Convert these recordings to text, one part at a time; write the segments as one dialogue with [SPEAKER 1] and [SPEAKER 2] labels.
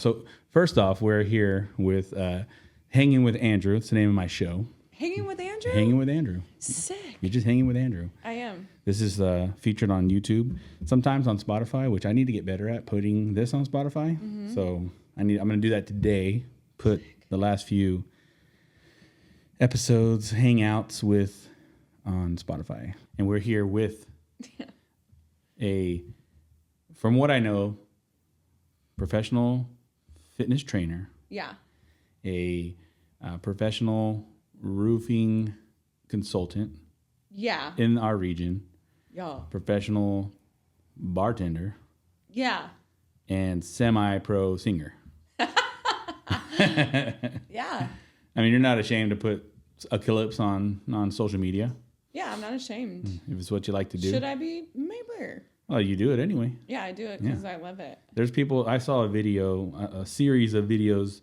[SPEAKER 1] So first off, we're here with Hanging with Andrew. It's the name of my show.
[SPEAKER 2] Hanging with Andrew?
[SPEAKER 1] Hanging with Andrew.
[SPEAKER 2] Sick.
[SPEAKER 1] You're just hanging with Andrew.
[SPEAKER 2] I am.
[SPEAKER 1] This is featured on YouTube, sometimes on Spotify, which I need to get better at putting this on Spotify. Mm-hmm. So I'm going to do that today. Put the last few episodes, hangouts with on Spotify. And we're here with from what I know, professional fitness trainer.
[SPEAKER 2] Yeah.
[SPEAKER 1] A professional roofing consultant.
[SPEAKER 2] Yeah.
[SPEAKER 1] In our region.
[SPEAKER 2] Yo.
[SPEAKER 1] Professional bartender.
[SPEAKER 2] Yeah.
[SPEAKER 1] And semi-pro singer.
[SPEAKER 2] Yeah.
[SPEAKER 1] I mean, you're not ashamed to put a clips on social media.
[SPEAKER 2] Yeah, I'm not ashamed.
[SPEAKER 1] If it's what you like to do.
[SPEAKER 2] Should I be? Maybe.
[SPEAKER 1] Well, you do it anyway.
[SPEAKER 2] Yeah, I do it because I love it.
[SPEAKER 1] There's people, I saw a series of videos.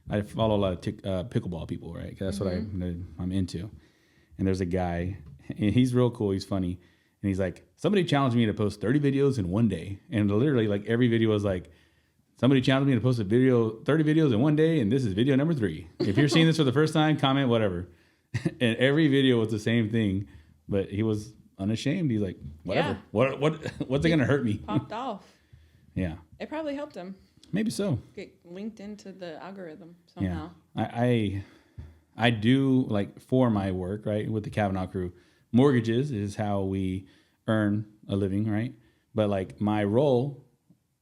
[SPEAKER 1] I follow a lot of pickleball people, right? 'Cause that's what I'm into. And there's a guy, and he's real cool. He's funny. And he's like, somebody challenged me to post 30 videos in one day. And literally, like, every video was like, somebody challenged me to post 30 videos in one day, and this is video number 3. If you're seeing this for the first time, comment, whatever. And every video was the same thing, but he was unashamed. He's like, whatever. Yeah. What's it going to hurt me?
[SPEAKER 2] Popped off.
[SPEAKER 1] Yeah.
[SPEAKER 2] It probably helped him.
[SPEAKER 1] Maybe so.
[SPEAKER 2] Get linked into the algorithm somehow.
[SPEAKER 1] Yeah. I do, like, for my work, right, with the Kavanaugh crew, mortgages is how we earn a living, right? But, like, my role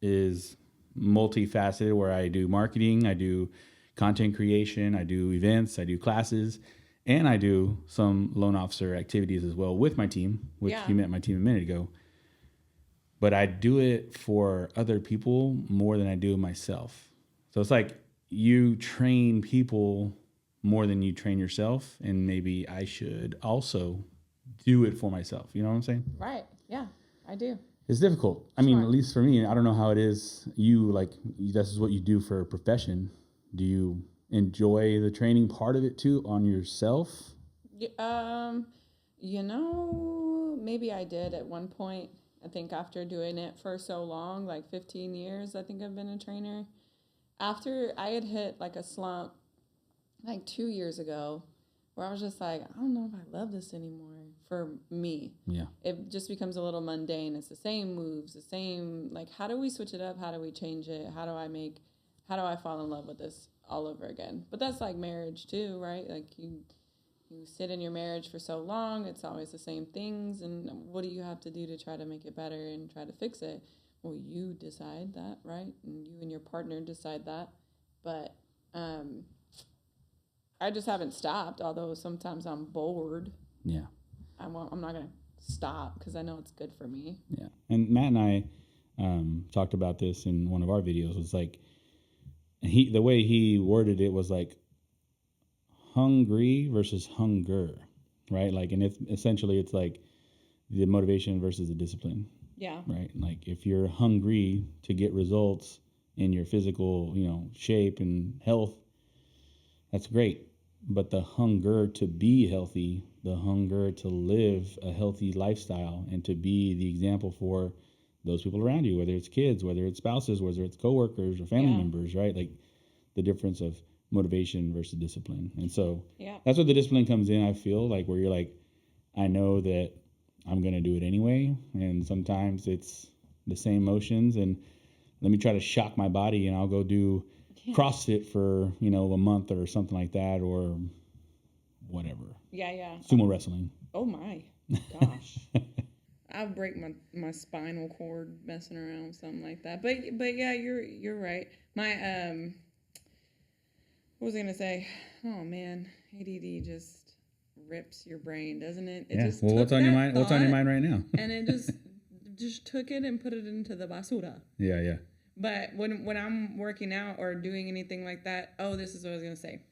[SPEAKER 1] is multifaceted, where I do marketing, I do content creation, I do events, I do classes, and I do some loan officer activities as well with my team, which you met my team a minute ago. But I do it for other people more than I do myself. So it's like you train people more than you train yourself, and maybe I should also do it for myself. You know what I'm saying?
[SPEAKER 2] Right. Yeah, I do.
[SPEAKER 1] It's difficult. I mean, at least for me, I don't know how it is. This is what you do for a profession. Do you enjoy the training part of it too on yourself?
[SPEAKER 2] Maybe I did at one point. I think after doing it for so long, like 15 years, I think I've been a trainer. After I had hit like a slump like 2 years ago, where I was just like, I don't know if I love this anymore for me.
[SPEAKER 1] Yeah.
[SPEAKER 2] It just becomes a little mundane. It's the same moves, the same, like, how do we switch it up? How do we change it? How do I fall in love with this all over again? But that's like marriage too, right? Like you sit in your marriage for so long, it's always the same things. And what do you have to do to try to make it better and try to fix it? Well, you decide that, right? And you and your partner decide that. But, I just haven't stopped, although sometimes I'm bored.
[SPEAKER 1] Yeah.
[SPEAKER 2] I'm not going to stop because I know it's good for me.
[SPEAKER 1] Yeah. And Matt and I talked about this in one of our videos. It's like, the way he worded it was like hungry versus hunger, right? Like, and it's like the motivation versus the discipline.
[SPEAKER 2] Yeah.
[SPEAKER 1] Right. Like if you're hungry to get results in your physical, shape and health, that's great. But the hunger to be healthy, the hunger to live a healthy lifestyle and to be the example for those people around you, whether it's kids, whether it's spouses, whether it's coworkers or family members, right? Like the difference of motivation versus discipline. And so that's what the discipline comes in, I feel, like where you're like, I know that I'm going to do it anyway. And sometimes it's the same motions, and let me try to shock my body and I'll go do CrossFit for, a month or something like that, or whatever.
[SPEAKER 2] Yeah.
[SPEAKER 1] Sumo wrestling.
[SPEAKER 2] Oh my gosh. I'll break my spinal cord messing around with something like that. But yeah, you're right. My what was I gonna say? Oh man, ADD just rips your brain, doesn't it?
[SPEAKER 1] What's on your mind? What's on your mind right now?
[SPEAKER 2] And it just took it and put it into the basura.
[SPEAKER 1] Yeah.
[SPEAKER 2] But when I'm working out or doing anything like that, this is what I was going to say.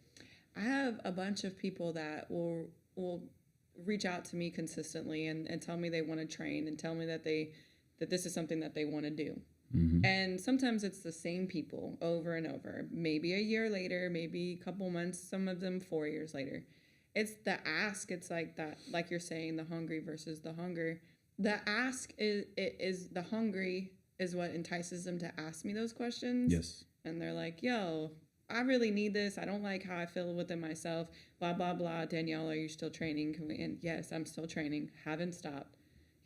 [SPEAKER 2] I have a bunch of people that will reach out to me consistently and tell me they want to train and tell me that this is something that they want to do. Mm-hmm. And sometimes it's the same people over and over. Maybe a year later, maybe a couple months, some of them 4 years later. It's the ask. It's like that, like you're saying, the hungry versus the hunger. The ask is the hungry is what entices them to ask me those questions.
[SPEAKER 1] Yes.
[SPEAKER 2] and they're like, yo, I really need this. I don't like how I feel within myself. Blah, blah, blah. Danielle, are you still training? And yes, I'm still training. Haven't stopped.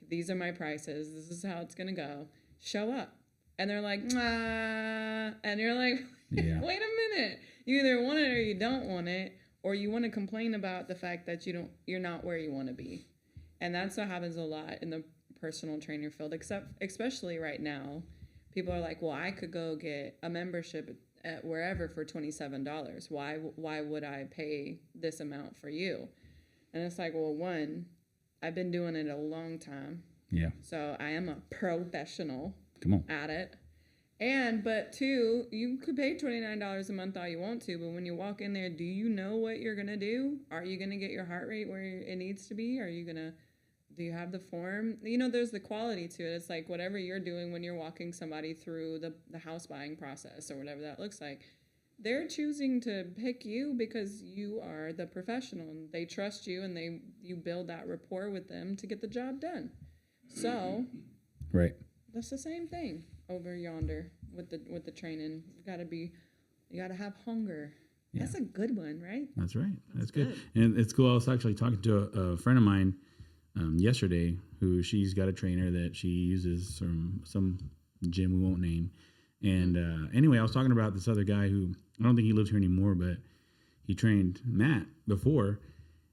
[SPEAKER 2] These are my prices. This is how it's going to go. Show up. And they're like, nah. And you're like,
[SPEAKER 1] Yeah.
[SPEAKER 2] wait a minute. You either want it or you don't want it, or you want to complain about the fact that you're not where you want to be. And that's what happens a lot in the personal trainer field, especially right now. People are like, well, I could go get a membership at wherever for $27. Why would I pay this amount for you? And it's like, well, one, I've been doing it a long time.
[SPEAKER 1] Yeah.
[SPEAKER 2] So I am a professional
[SPEAKER 1] Come on.
[SPEAKER 2] at it. But two, you could pay $29 a month all you want to, but when you walk in there, do you know what you're going to do? Are you going to get your heart rate where it needs to be? Do you have the form? There's the quality to it. It's like whatever you're doing when you're walking somebody through the house buying process or whatever that looks like. They're choosing to pick you because you are the professional and they trust you and you build that rapport with them to get the job done. So,
[SPEAKER 1] right.
[SPEAKER 2] That's the same thing over yonder with the training. You gotta have hunger. Yeah. That's a good one, right?
[SPEAKER 1] That's right. That's good. And it's cool. I was actually talking to a friend of mine yesterday who she's got a trainer that she uses from some gym we won't name. And anyway, I was talking about this other guy who I don't think he lives here anymore, but he trained Matt before.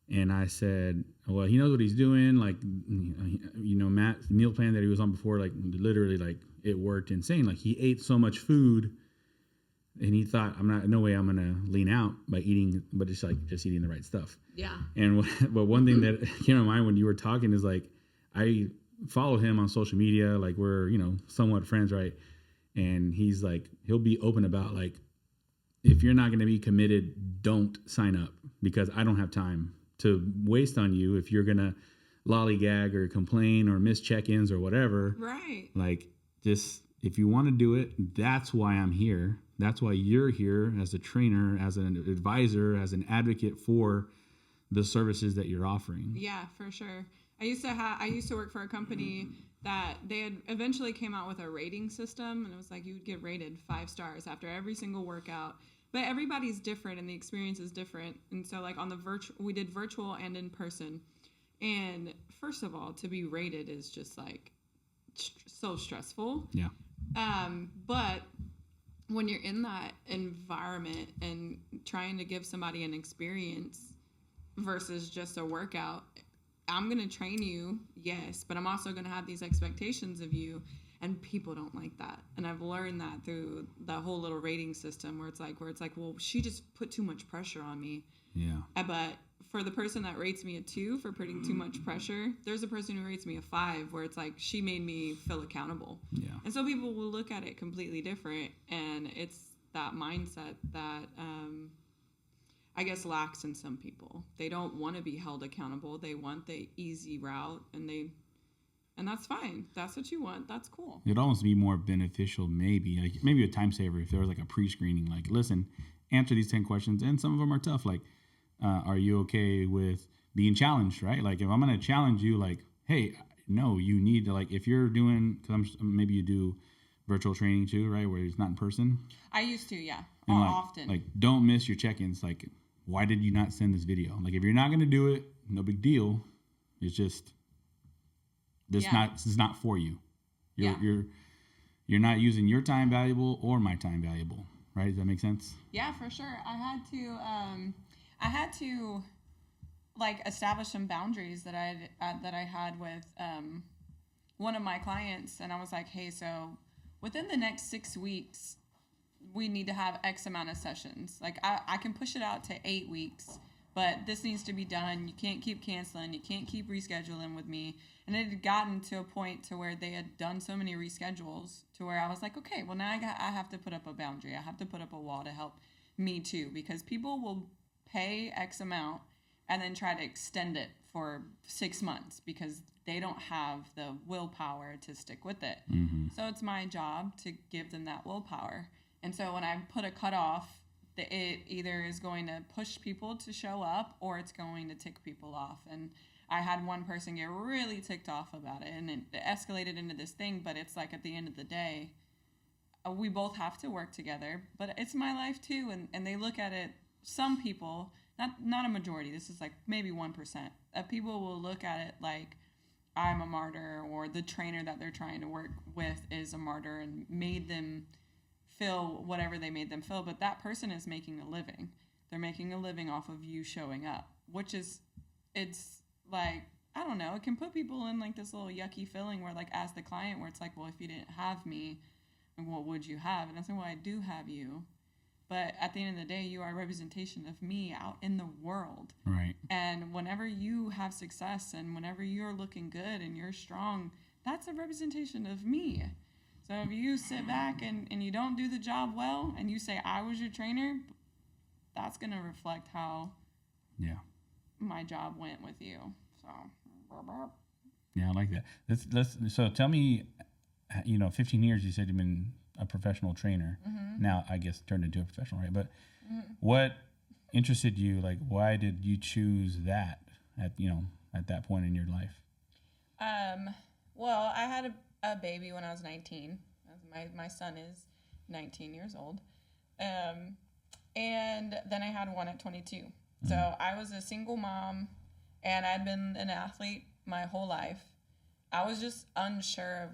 [SPEAKER 1] And I said, well, he knows what he's doing. Like, Matt's meal plan that he was on before, like literally, like it worked insane. Like he ate so much food and he thought, no way I'm going to lean out by eating, but just eating the right stuff.
[SPEAKER 2] Yeah.
[SPEAKER 1] And but one thing that came to mind when you were talking is like, I follow him on social media. Like we're, somewhat friends. Right. And he's like, he'll be open about like, if you're not going to be committed, don't sign up because I don't have time to waste on you if you're going to lollygag or complain or miss check-ins or whatever.
[SPEAKER 2] Right.
[SPEAKER 1] Like just, if you want to do it, that's why I'm here. That's why you're here as a trainer, as an advisor, as an advocate for the services that you're offering.
[SPEAKER 2] Yeah, for sure. I used to work for a company that they had eventually came out with a rating system, and it was like you would get rated 5 stars after every single workout. But everybody's different and the experience is different. And so like on we did virtual and in person. And first of all, to be rated is just like so stressful.
[SPEAKER 1] Yeah.
[SPEAKER 2] But when you're in that environment and trying to give somebody an experience versus just a workout, I'm going to train you, yes, but I'm also going to have these expectations of you. And people don't like that. And I've learned that through the whole little rating system where it's like, well, she just put too much pressure on me.
[SPEAKER 1] Yeah.
[SPEAKER 2] But for the person that rates me a 2 for putting too much pressure, there's a person who rates me a 5 where it's like, she made me feel accountable.
[SPEAKER 1] Yeah.
[SPEAKER 2] And so people will look at it completely different. And it's that mindset that, I guess lacks in some people. They don't want to be held accountable. They want the easy route and that's fine. That's what you want. That's cool.
[SPEAKER 1] It'd almost be more beneficial, maybe a time saver if there was like a pre-screening. Like, listen, answer these 10 questions, and some of them are tough. Like, are you okay with being challenged? Right? Like, if I'm going to challenge you, like, hey, no, you need to if you're doing because maybe you do virtual training too, right? Where it's not in person.
[SPEAKER 2] I used to, yeah,
[SPEAKER 1] and
[SPEAKER 2] often.
[SPEAKER 1] Like, don't miss your check-ins. Like, why did you not send this video? Like, if you're not going to do it, no big deal. It's just. This is not for you. You're not using your time valuable or my time valuable, right? Does that make sense?
[SPEAKER 2] Yeah, for sure. I had to establish some boundaries that I had with one of my clients, and I was like, hey, so within the next 6 weeks, we need to have X amount of sessions. Like I can push it out to 8 weeks, but this needs to be done. You can't keep canceling. You can't keep rescheduling with me. And it had gotten to a point to where they had done so many reschedules to where I was like, okay, well, now I have to put up a boundary. I have to put up a wall to help me too, because people will pay X amount and then try to extend it for 6 months because they don't have the willpower to stick with it.
[SPEAKER 1] Mm-hmm.
[SPEAKER 2] So it's my job to give them that willpower. And so when I put a cutoff, it either is going to push people to show up or it's going to tick people off. And I had one person get really ticked off about it, and it escalated into this thing, but it's like at the end of the day, we both have to work together, but it's my life too. And they look at it, some people, not a majority, this is like maybe 1%, of people will look at it like I'm a martyr, or the trainer that they're trying to work with is a martyr and made them feel whatever they made them feel. But that person is making a living. They're making a living off of you showing up, which is, it's like, I don't know, it can put people in like this little yucky feeling where like as the client, where it's like, well, if you didn't have me, what would you have? And I say, well, I do have you. But at the end of the day, you are a representation of me out in the world.
[SPEAKER 1] Right.
[SPEAKER 2] And whenever you have success and whenever you're looking good and you're strong, that's a representation of me. So if you sit back and you don't do the job well and you say, I was your trainer, that's going to reflect how my job went with you. So,
[SPEAKER 1] yeah, I like that. So tell me, 15 years you said you've been a professional trainer. Mm-hmm. Now, I guess turned into a professional, right? But what interested you? Like, why did you choose that at that point in your life?
[SPEAKER 2] Well, I had a baby when I was 19. My son is 19 years old. And then I had one at 22. Mm-hmm. So I was a single mom, and I'd been an athlete my whole life. I was just unsure of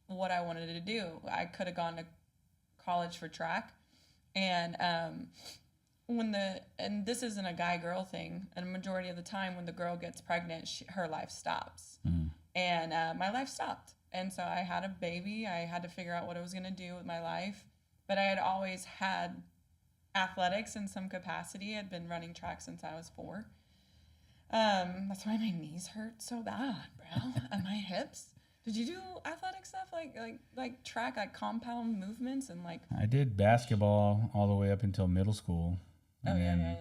[SPEAKER 2] what I wanted to do. I could have gone to college for track, and this isn't a guy-girl thing, and a majority of the time when the girl gets pregnant, her life stops. Mm. And my life stopped. And so I had a baby. I had to figure out what I was going to do with my life. But I had always had athletics in some capacity. I'd been running track since I was 4. That's why my knees hurt so bad, bro, and my hips. Did you do athletic stuff like track, like compound movements and like?
[SPEAKER 1] I did basketball all the way up until middle school, and then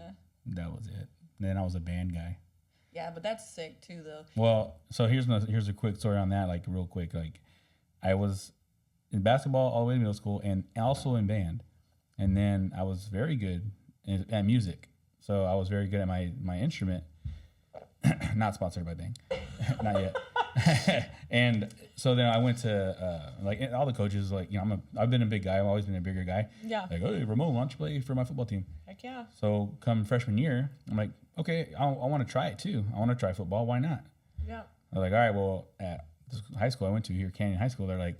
[SPEAKER 1] that was it. Then I was a band guy.
[SPEAKER 2] Yeah, but that's sick too, though.
[SPEAKER 1] Well, so here's a quick story on that, like real quick. Like, I was in basketball all the way to middle school, and also in band, and then I was very good at music. So I was very good at my instrument. Not sponsored by Bang, not yet. And so then I went to like all the coaches, like, I've been a big guy. I've always been a bigger guy.
[SPEAKER 2] Yeah.
[SPEAKER 1] Like, hey, Ramon, why don't you play for my football team?
[SPEAKER 2] Heck yeah.
[SPEAKER 1] So come freshman year, I'm like, okay, I want to try it too. I want to try football. Why not?
[SPEAKER 2] Yeah.
[SPEAKER 1] They're like, all right, well, at this high school I went to here, Canyon High School, they're like,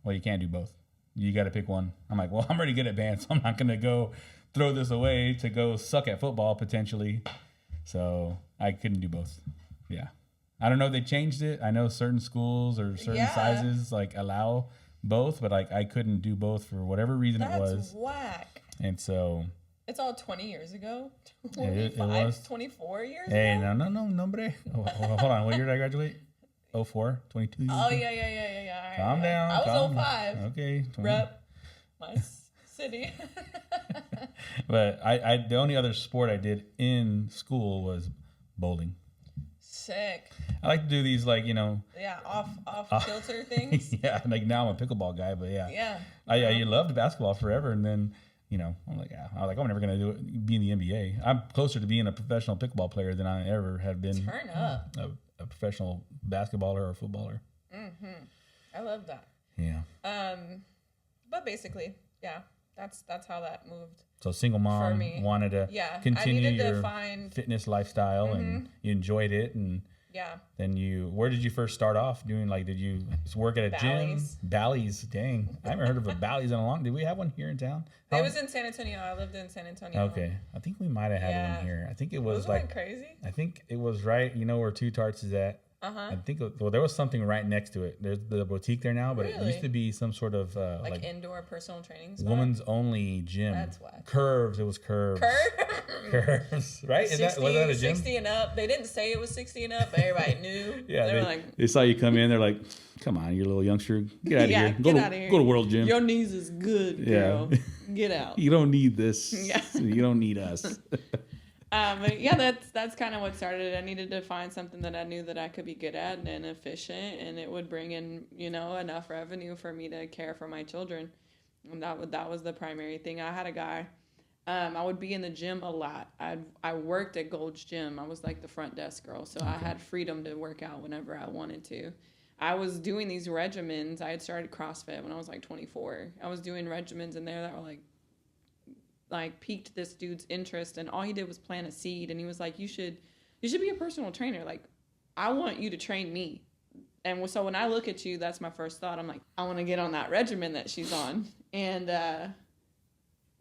[SPEAKER 1] well, you can't do both. You got to pick one. I'm like, well, I'm already good at band, so I'm not going to go throw this away to go suck at football potentially. So I couldn't do both. Yeah. I don't know if they changed it. I know certain schools or certain sizes like allow both, but like I couldn't do both for whatever reason it was.
[SPEAKER 2] That's whack.
[SPEAKER 1] And so
[SPEAKER 2] it's all 20 years ago.
[SPEAKER 1] 25, it was
[SPEAKER 2] 24 years
[SPEAKER 1] hey,
[SPEAKER 2] ago.
[SPEAKER 1] no, hombre. Oh, hold on. What year did I graduate? 04, 22 years
[SPEAKER 2] Oh,
[SPEAKER 1] ago?
[SPEAKER 2] yeah. Right,
[SPEAKER 1] calm down.
[SPEAKER 2] I was 05.
[SPEAKER 1] Okay. 20.
[SPEAKER 2] Rep my city.
[SPEAKER 1] But I the only other sport I did in school was bowling.
[SPEAKER 2] Sick.
[SPEAKER 1] I like to do these off
[SPEAKER 2] kilter things.
[SPEAKER 1] Yeah, like now I'm a pickleball guy, but yeah.
[SPEAKER 2] Yeah.
[SPEAKER 1] I loved basketball forever, and then I'm like, I'm never gonna be in the NBA. I'm closer to being a professional pickleball player than I ever have been.
[SPEAKER 2] Turn up.
[SPEAKER 1] A professional basketballer or footballer.
[SPEAKER 2] Mm-hmm. I love that.
[SPEAKER 1] Yeah.
[SPEAKER 2] But basically, yeah, that's how that moved.
[SPEAKER 1] So single mom wanted to continue your fitness lifestyle, and you enjoyed it, and then where did you first start off doing? Like, did you work at a gym? Bally's, dang, I haven't heard of a Bally's in a long. Did we have one here in town?
[SPEAKER 2] It was in San Antonio. I lived in San Antonio.
[SPEAKER 1] Okay, I think we might have had one here. I think it was like
[SPEAKER 2] crazy.
[SPEAKER 1] I think it was right. You know where Two Tarts is at? I think there was something right next to it. There's the boutique there now, but it used to be some sort of
[SPEAKER 2] like indoor personal training spot?
[SPEAKER 1] Women's only gym.
[SPEAKER 2] That's why.
[SPEAKER 1] Curves. It was Curves. Curves, right?
[SPEAKER 2] 60,
[SPEAKER 1] was that a gym?
[SPEAKER 2] 60 and up. They didn't say it was 60 and up, but everybody knew.
[SPEAKER 1] They saw you come in. They're like, "Come on, you little youngster, get out of here. Get out of here. Go to World Gym.
[SPEAKER 2] Your knees is good, girl. Get out.
[SPEAKER 1] You don't need this. You don't need us."
[SPEAKER 2] That's kind of what started it. I needed to find something that I knew that I could be good at and efficient, and it would bring in, enough revenue for me to care for my children. And that was the primary thing. I had a guy. I would be in the gym a lot. I worked at Gold's Gym. I was like the front desk girl, so I had freedom to work out whenever I wanted to. I was doing these regimens. I had started CrossFit when I was like 24. I was doing regimens in there that were like piqued this dude's interest, and all he did was plant a seed. And he was like, you should be a personal trainer. Like, I want you to train me. And so when I look at you, that's my first thought. I'm like, I want to get on that regimen that she's on. And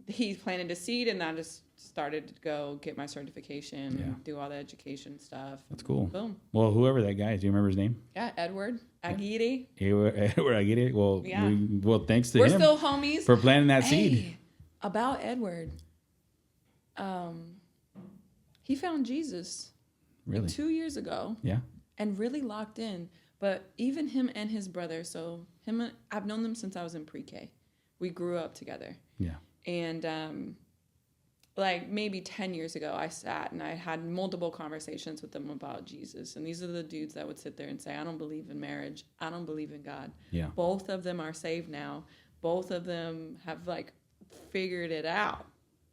[SPEAKER 2] he planted a seed, and I just started to go get my certification and do all the education stuff.
[SPEAKER 1] That's cool.
[SPEAKER 2] Boom.
[SPEAKER 1] Well, whoever that guy is, do you remember his name?
[SPEAKER 2] Yeah, Edward Aguirre.
[SPEAKER 1] Edward Aguirre. Well,
[SPEAKER 2] Yeah.
[SPEAKER 1] Thanks to
[SPEAKER 2] We're
[SPEAKER 1] him
[SPEAKER 2] still homies.
[SPEAKER 1] for planting that seed.
[SPEAKER 2] Hey, about Edward, he found Jesus
[SPEAKER 1] Really?
[SPEAKER 2] 2 years ago.
[SPEAKER 1] Yeah.
[SPEAKER 2] And really locked in. But even him and his brother, so I've known them since I was in pre-K. We grew up together.
[SPEAKER 1] Yeah.
[SPEAKER 2] And like maybe 10 years ago, I sat and I had multiple conversations with them about Jesus. And these are the dudes that would sit there and say, I don't believe in marriage. I don't believe in God.
[SPEAKER 1] Yeah.
[SPEAKER 2] Both of them are saved now. Both of them have like figured it out.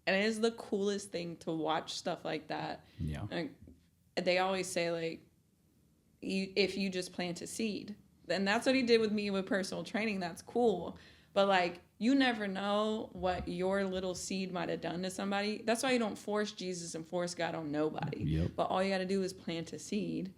[SPEAKER 2] And it is the coolest thing to watch stuff like that.
[SPEAKER 1] Yeah.
[SPEAKER 2] And they always say, like, if you just plant a seed, then that's what he did with me with personal training. That's cool. But like, you never know what your little seed might have done to somebody. That's why you don't force Jesus and force God on nobody.
[SPEAKER 1] Yep.
[SPEAKER 2] But all you got to do is plant a seed,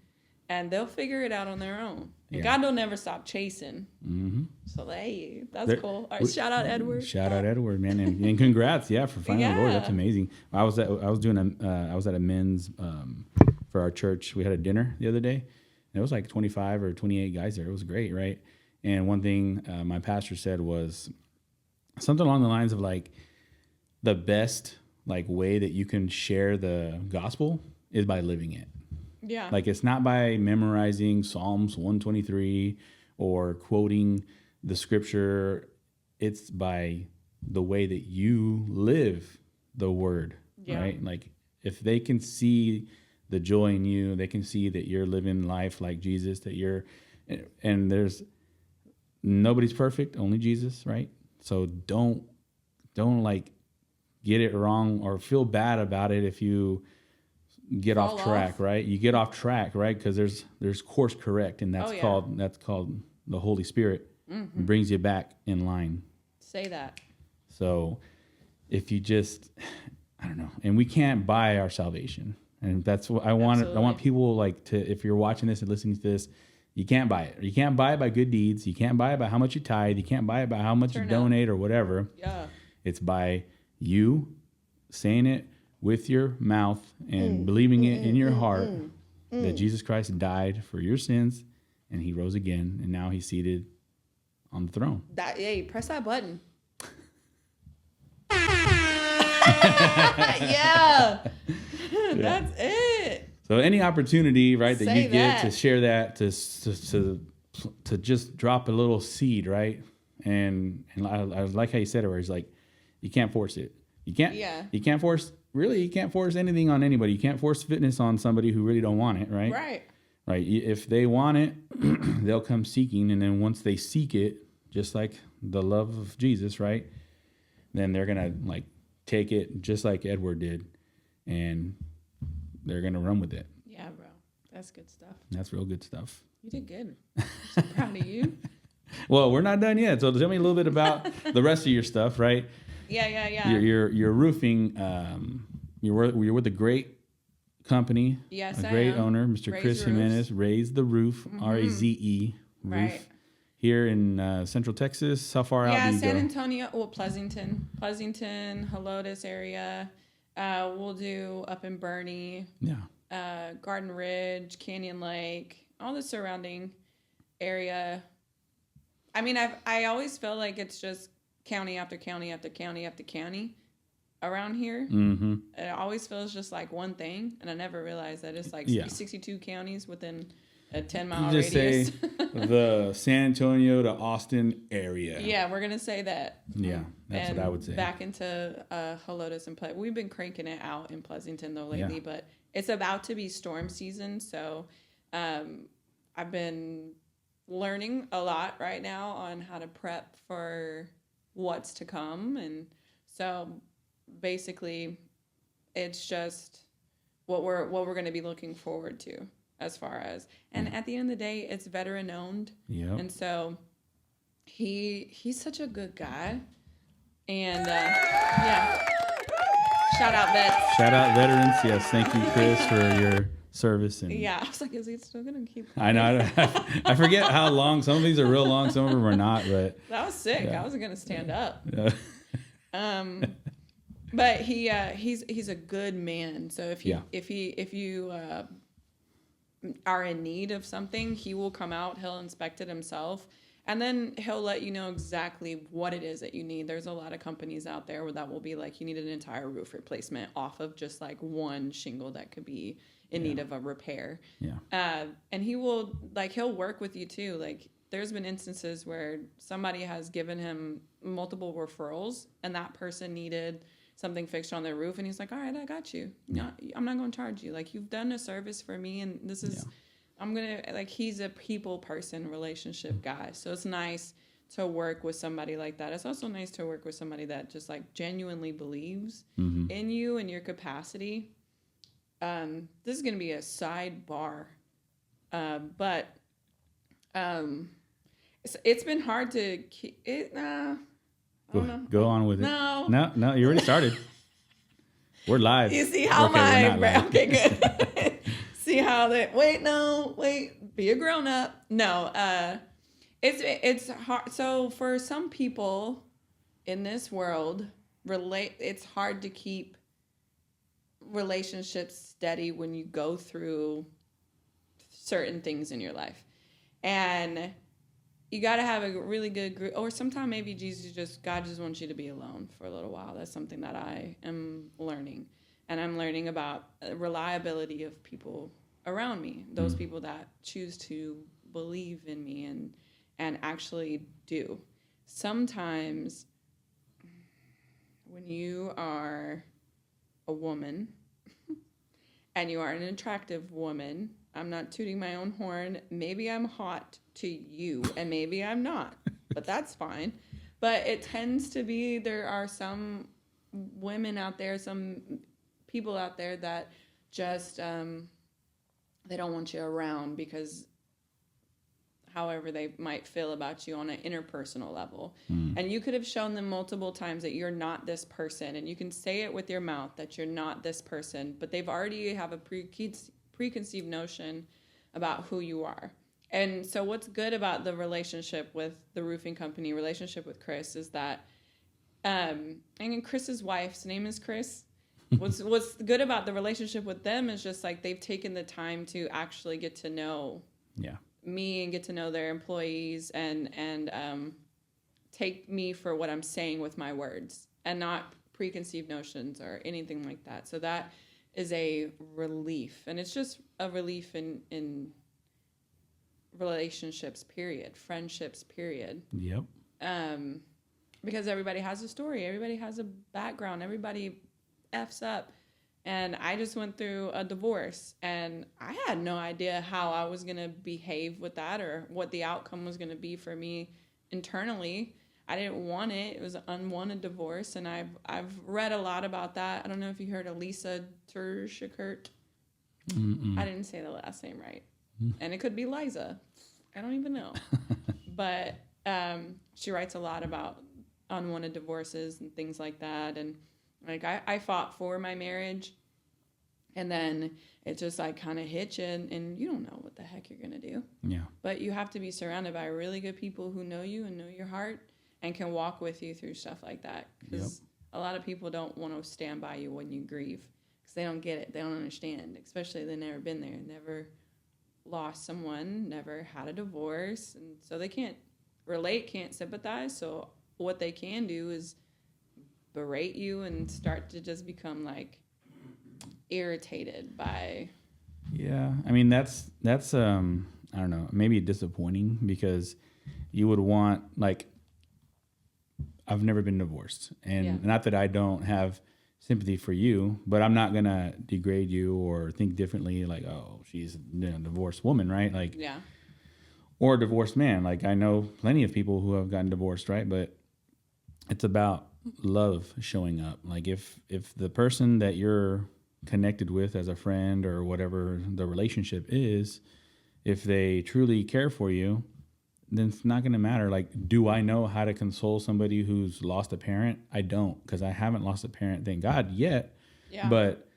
[SPEAKER 2] and they'll figure it out on their own. And
[SPEAKER 1] Yeah.
[SPEAKER 2] God don't never stop chasing.
[SPEAKER 1] Mm-hmm.
[SPEAKER 2] So hey, that's cool. All right, shout out Edward.
[SPEAKER 1] Shout out Edward, man, and congrats, for finding the Lord. That's amazing. I was at a men's for our church. We had a dinner the other day, and it was like 25 or 28 guys there. It was great, right? And one thing my pastor said was something along the lines of like, the best like way that you can share the gospel is by living it.
[SPEAKER 2] Yeah.
[SPEAKER 1] Like, it's not by memorizing Psalms 123 or quoting the scripture. It's by the way that you live the word, right? Like, if they can see the joy in you, they can see that you're living life like Jesus, and there's nobody's perfect, only Jesus, right? So don't like get it wrong or feel bad about it if you get off track, right? You get off track, right? Because there's course correct, and that's called the Holy Spirit. Mm-hmm. Brings you back in line.
[SPEAKER 2] Say that.
[SPEAKER 1] So if you just, I don't know, and we can't buy our salvation, and that's what I want. I want people like to, if you're watching this and listening to this, you can't buy it. You can't buy it by good deeds. You can't buy it by how much you tithe. You can't buy it by how much you donate or whatever.
[SPEAKER 2] Yeah.
[SPEAKER 1] It's by you saying it with your mouth and believing it in your heart that Jesus Christ died for your sins and he rose again, and now he's seated on the throne.
[SPEAKER 2] Hey, press that button. That's it.
[SPEAKER 1] So any opportunity, right, that you get to share that, to just drop a little seed, right? And I like how you said it, where it's like, you can't force it. You can't force anything on anybody. You can't force fitness on somebody who really don't want it, right? Right. If they want it, they'll come seeking, and then once they seek it, just like the love of Jesus, right? Then they're gonna like take it just like Edward did, and they're gonna run with it.
[SPEAKER 2] Yeah, bro, that's good stuff.
[SPEAKER 1] That's real good stuff.
[SPEAKER 2] You did good. I'm so proud of you.
[SPEAKER 1] Well, we're not done yet, so tell me a little bit about the rest of your stuff, right?
[SPEAKER 2] Yeah.
[SPEAKER 1] Your roofing. You're with a great company.
[SPEAKER 2] Yes,
[SPEAKER 1] a great
[SPEAKER 2] I am.
[SPEAKER 1] owner, Mr. Chris Jimenez. Raise the Roof, RAZE Roof.
[SPEAKER 2] Right.
[SPEAKER 1] Here in Central Texas. How far out do you
[SPEAKER 2] San
[SPEAKER 1] go?
[SPEAKER 2] Antonio. Well, Pleasanton, Helotes area. We'll do up in Bernie.
[SPEAKER 1] Yeah.
[SPEAKER 2] Garden Ridge, Canyon Lake, all the surrounding area. I mean, I always feel like it's just county after county after county after county around here.
[SPEAKER 1] Mm-hmm.
[SPEAKER 2] It always feels just like one thing, and I never realized that it's like 62 counties within a 10-mile
[SPEAKER 1] radius.
[SPEAKER 2] Say
[SPEAKER 1] the San Antonio to Austin area.
[SPEAKER 2] Yeah, we're gonna say that.
[SPEAKER 1] Yeah, that's what I would say.
[SPEAKER 2] Back into Helotes and we've been cranking it out in Pleasanton though lately, but it's about to be storm season, so I've been learning a lot right now on how to prep for what's to come, and so basically it's just what we're going to be looking forward to. as far as, and at the end of the day, it's veteran owned.
[SPEAKER 1] Yeah.
[SPEAKER 2] And so he's such a good guy. And yeah, shout out vets.
[SPEAKER 1] Shout out veterans. Yes. Thank you, Chris, for your service. And
[SPEAKER 2] Yeah, I was like, is he still going to keep
[SPEAKER 1] I know. I forget how long. Some of these are real long. Some of them are not. But
[SPEAKER 2] That was sick.
[SPEAKER 1] Yeah.
[SPEAKER 2] I wasn't going to stand up.
[SPEAKER 1] yeah.
[SPEAKER 2] But he's a good man. So if you are in need of something, he will come out, he'll inspect it himself, and then he'll let you know exactly what it is that you need. There's a lot of companies out there that will be like, you need an entire roof replacement off of just like one shingle that could be in need of a repair.
[SPEAKER 1] Yeah.
[SPEAKER 2] And he'll work with you too. Like, there's been instances where somebody has given him multiple referrals and that person needed something fixed on their roof, and he's like, all right, I got you.
[SPEAKER 1] Yeah.
[SPEAKER 2] I'm not going to charge you. Like, you've done a service for me, and this is, I'm going to, like, he's a people person, relationship guy. So it's nice to work with somebody like that. It's also nice to work with somebody that just, like, genuinely believes in you and your capacity. This is going to be a sidebar, but it's been hard to keep it.
[SPEAKER 1] Go on with it. No, you already started. We're live.
[SPEAKER 2] You see how okay, good. See how that? Wait, be a grown up. No, it's hard. So for some people in this world, it's hard to keep relationships steady when you go through certain things in your life, and you got to have a really good group, or sometimes maybe God just wants you to be alone for a little while. That's something that I am learning. And I'm learning about reliability of people around me, those people that choose to believe in me and actually do. Sometimes when you are a woman and you are an attractive woman, I'm not tooting my own horn. Maybe I'm hot to you, and maybe I'm not, but that's fine. But it tends to be, there are some women out there, some people out there that just, they don't want you around because however they might feel about you on an interpersonal level. And you could have shown them multiple times that you're not this person, and you can say it with your mouth that you're not this person, but they've already have a preconceived notion about who you are. And so what's good about the relationship with the roofing company, relationship with Chris, is that and Chris's wife's name is Chris. What's good about the relationship with them is just like they've taken the time to actually get to know me and get to know their employees and take me for what I'm saying with my words and not preconceived notions or anything like that. So that is a relief, and it's just a relief in relationships, period, friendships, period.
[SPEAKER 1] Yep.
[SPEAKER 2] Because everybody has a story, everybody has a background, everybody F's up, and I just went through a divorce, and I had no idea how I was gonna behave with that or what the outcome was gonna be for me internally. I didn't want it. It was an unwanted divorce, and I've read a lot about that. I don't know if you heard of Lisa Tershikert. I didn't say the last name right. And it could be Liza. I don't even know. But she writes a lot about unwanted divorces and things like that. And like I fought for my marriage, and then it just like kind of hits you, and you don't know what the heck you're going to do.
[SPEAKER 1] Yeah.
[SPEAKER 2] But you have to be surrounded by really good people who know you and know your heart and can walk with you through stuff like that. Because a lot of people don't want to stand by you when you grieve because they don't get it. They don't understand, especially they've never been there, never lost someone, never had a divorce. And so they can't relate, can't sympathize. So what they can do is berate you and start to just become like irritated by.
[SPEAKER 1] Yeah. I mean, that's I don't know, maybe disappointing because you would want, like, I've never been divorced, and not that I don't have sympathy for you, but I'm not going to degrade you or think differently. Like, oh, she's a divorced woman, right? Like, or a divorced man. Like, I know plenty of people who have gotten divorced, right? But it's about love showing up. Like, if the person that you're connected with as a friend or whatever the relationship is, if they truly care for you, then it's not going to matter. Like, do I know how to console somebody who's lost a parent? I don't, because I haven't lost a parent, thank God, yet.
[SPEAKER 2] Yeah.
[SPEAKER 1] But,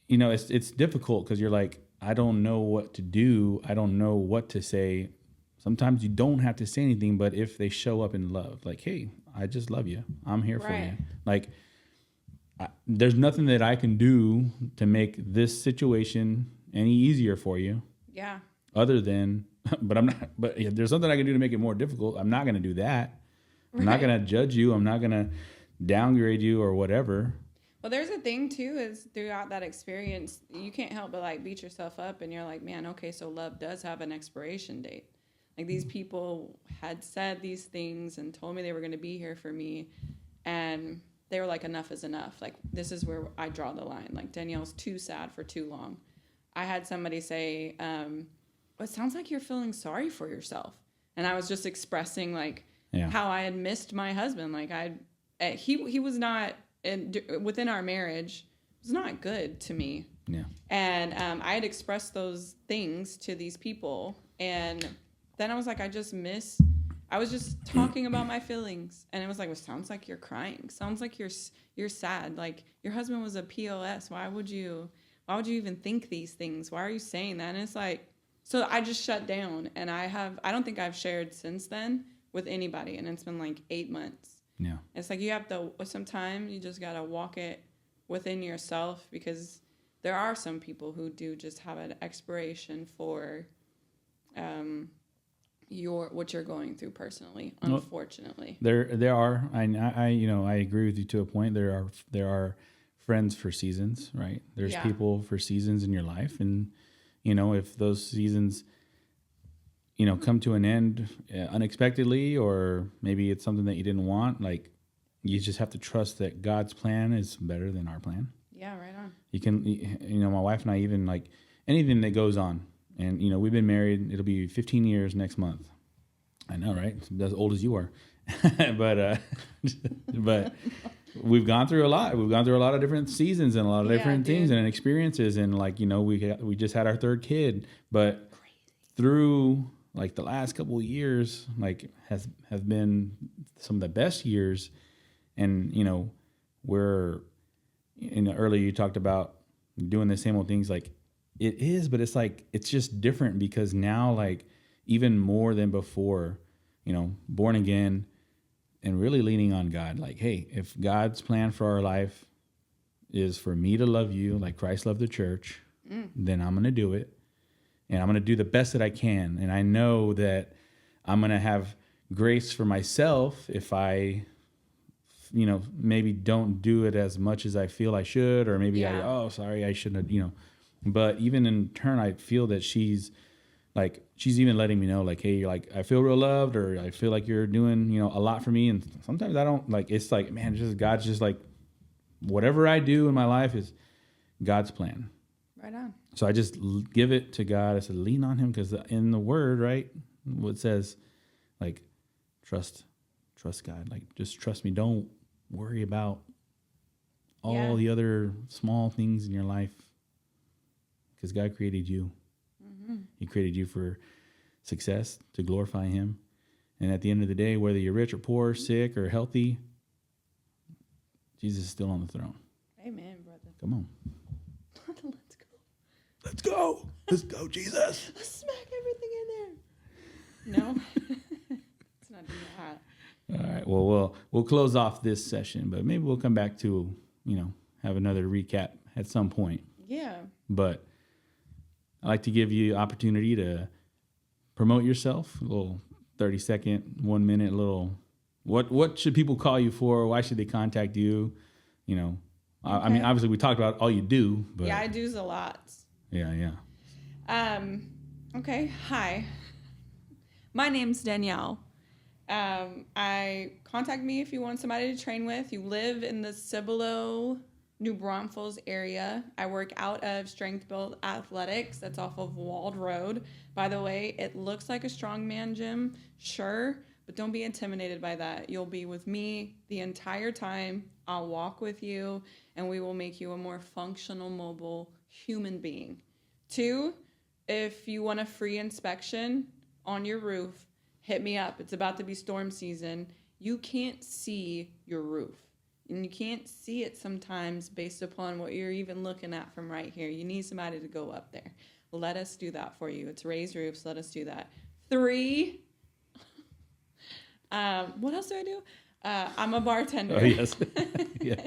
[SPEAKER 1] you know, it's difficult because you're like, I don't know what to do. I don't know what to say. Sometimes you don't have to say anything, but if they show up in love, like, hey, I just love you. I'm here for you. Like, there's nothing that I can do to make this situation any easier for you.
[SPEAKER 2] Yeah.
[SPEAKER 1] Other than, but if there's something I can do to make it more difficult, I'm not going to do that. I'm not going to judge you. I'm not going to downgrade you or whatever.
[SPEAKER 2] Well, there's a thing too, is throughout that experience, you can't help but like beat yourself up, and you're like, man, okay, so love does have an expiration date. Like, these people had said these things and told me they were going to be here for me, and they were like, enough is enough. Like, this is where I draw the line. Like, Danielle's too sad for too long. I had somebody say, it sounds like you're feeling sorry for yourself. And I was just expressing like how I had missed my husband. Like, he was not, within our marriage, was not good to me.
[SPEAKER 1] Yeah.
[SPEAKER 2] And I had expressed those things to these people. And then I was like, I was just talking about my feelings. And it was like, well, sounds like you're crying. Sounds like you're sad. Like, your husband was a POS. Why would you even think these things? Why are you saying that? And it's like, so I just shut down. And I don't think I've shared since then with anybody. And it's been like 8 months.
[SPEAKER 1] Yeah.
[SPEAKER 2] It's like, you have to, sometimes you just got to walk it within yourself, because there are some people who do just have an expiration for what you're going through personally, unfortunately.
[SPEAKER 1] There are, I agree with you to a point. There are friends for seasons, right? There's people for seasons in your life, and if those seasons come to an end unexpectedly, or maybe it's something that you didn't want, like, you just have to trust that God's plan is better than our plan.
[SPEAKER 2] Yeah, right on.
[SPEAKER 1] You can, my wife and I, even like anything that goes on, and we've been married, it'll be 15 years next month. I know, right? As old as you are. but we've gone through a lot. We've gone through a lot of different seasons and a lot of different things and experiences, and like, we just had our third kid, but through like the last couple of years, like have been some of the best years. And we're earlier you talked about doing the same old things. Like, it is, but it's like, it's just different because now, like, even more than before, born again and really leaning on God. Like, hey, if God's plan for our life is for me to love you like Christ loved the church, then I'm going to do it. And I'm going to do the best that I can. And I know that I'm going to have grace for myself if I, maybe don't do it as much as I feel I should, or maybe sorry, I shouldn't have, But even in turn, I feel that she's even letting me know, like, hey, like, I feel real loved, or I feel like you're doing, a lot for me. And sometimes I don't, like, it's like, man, God's just like, whatever I do in my life is God's plan.
[SPEAKER 2] Right on.
[SPEAKER 1] So I just give it to God. I said, lean on him, because in the word, right, what it says, like, trust God. Like, just trust me. Don't worry about all the other small things in your life, because God created you. Mm-hmm. He created you for success, to glorify him. And at the end of the day, whether you're rich or poor, sick or healthy, Jesus is still on the throne.
[SPEAKER 2] Amen, brother.
[SPEAKER 1] Come on.
[SPEAKER 2] Let's go.
[SPEAKER 1] Let's go. Let's go, Jesus.
[SPEAKER 2] Let's smack everything in there. No, it's not doing that.
[SPEAKER 1] All right. Well, we'll close off this session, but maybe we'll come back to, have another recap at some point.
[SPEAKER 2] Yeah.
[SPEAKER 1] But I like to give you opportunity to promote yourself. A little 30-second, 1 minute, little. What should people call you for? Why should they contact you? Okay. I mean, obviously we talked about all you do, but
[SPEAKER 2] yeah, I do's a lot.
[SPEAKER 1] Yeah.
[SPEAKER 2] Okay. Hi. My name's Danielle. Contact me if you want somebody to train with. You live in the Cibolo, New Braunfels area. I work out of Strength Build Athletics. That's off of Wald Road. By the way, it looks like a strongman gym, sure, but don't be intimidated by that. You'll be with me the entire time. I'll walk with you, and we will make you a more functional, mobile human being. 2, if you want a free inspection on your roof, hit me up. It's about to be storm season. You can't see your roof. And you can't see it sometimes based upon what you're even looking at from right here. You need somebody to go up there. Let us do that for you. It's raised roofs. Let us do that. 3, what else do I do? I'm a bartender.
[SPEAKER 1] Oh, yes. Yeah.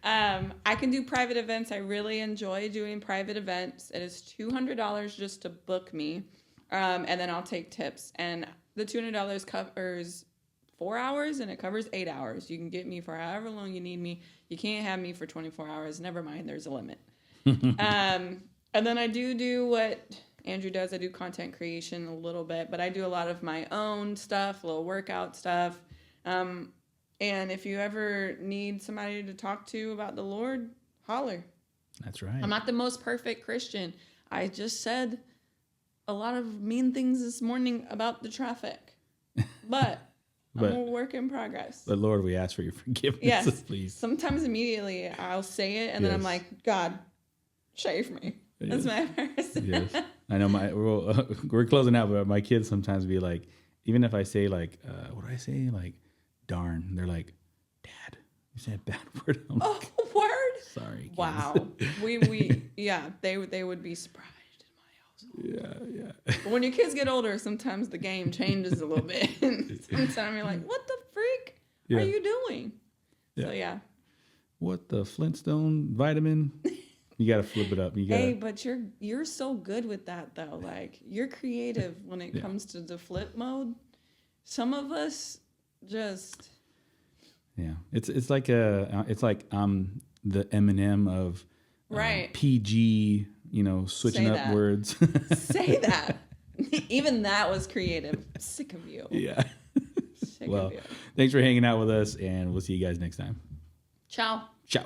[SPEAKER 2] I can do private events. I really enjoy doing private events. It is $200 just to book me, and then I'll take tips. And the $200 covers 4 hours, and it covers 8 hours. You can get me for however long you need me. You can't have me for 24 hours. Never mind, there's a limit. And then I do what Andrew does. I do content creation a little bit, but I do a lot of my own stuff, little workout stuff. And if you ever need somebody to talk to about the Lord, holler.
[SPEAKER 1] That's right.
[SPEAKER 2] I'm not the most perfect Christian. I just said a lot of mean things this morning about the traffic, but I'm a work in progress.
[SPEAKER 1] But Lord, we ask for your forgiveness,
[SPEAKER 2] yes.
[SPEAKER 1] please.
[SPEAKER 2] Sometimes immediately I'll say it, and then I'm like, God, shave me. That's my verse.
[SPEAKER 1] Yes. I know we're closing out, but my kids sometimes be like, even if I say like, what do I say? Like, darn. They're like, Dad, you said a bad word. I'm like,
[SPEAKER 2] word?
[SPEAKER 1] Sorry. Kids.
[SPEAKER 2] Wow. Yeah, they would be surprised in my house.
[SPEAKER 1] Yeah.
[SPEAKER 2] But when your kids get older, sometimes the game changes a little bit. Sometimes you're like, what the freak are you doing? Yeah. So, yeah.
[SPEAKER 1] What the Flintstone vitamin? You got to flip it up.
[SPEAKER 2] Hey, but you're so good with that, though. Like, you're creative when it comes to the flip mode. Some of us just...
[SPEAKER 1] Yeah. It's like the Eminem of PG, switching up words.
[SPEAKER 2] Say that. Even that was creative. Sick of you.
[SPEAKER 1] Yeah.
[SPEAKER 2] Sick of you.
[SPEAKER 1] Thanks for hanging out with us, and we'll see you guys next time.
[SPEAKER 2] Ciao.
[SPEAKER 1] Ciao.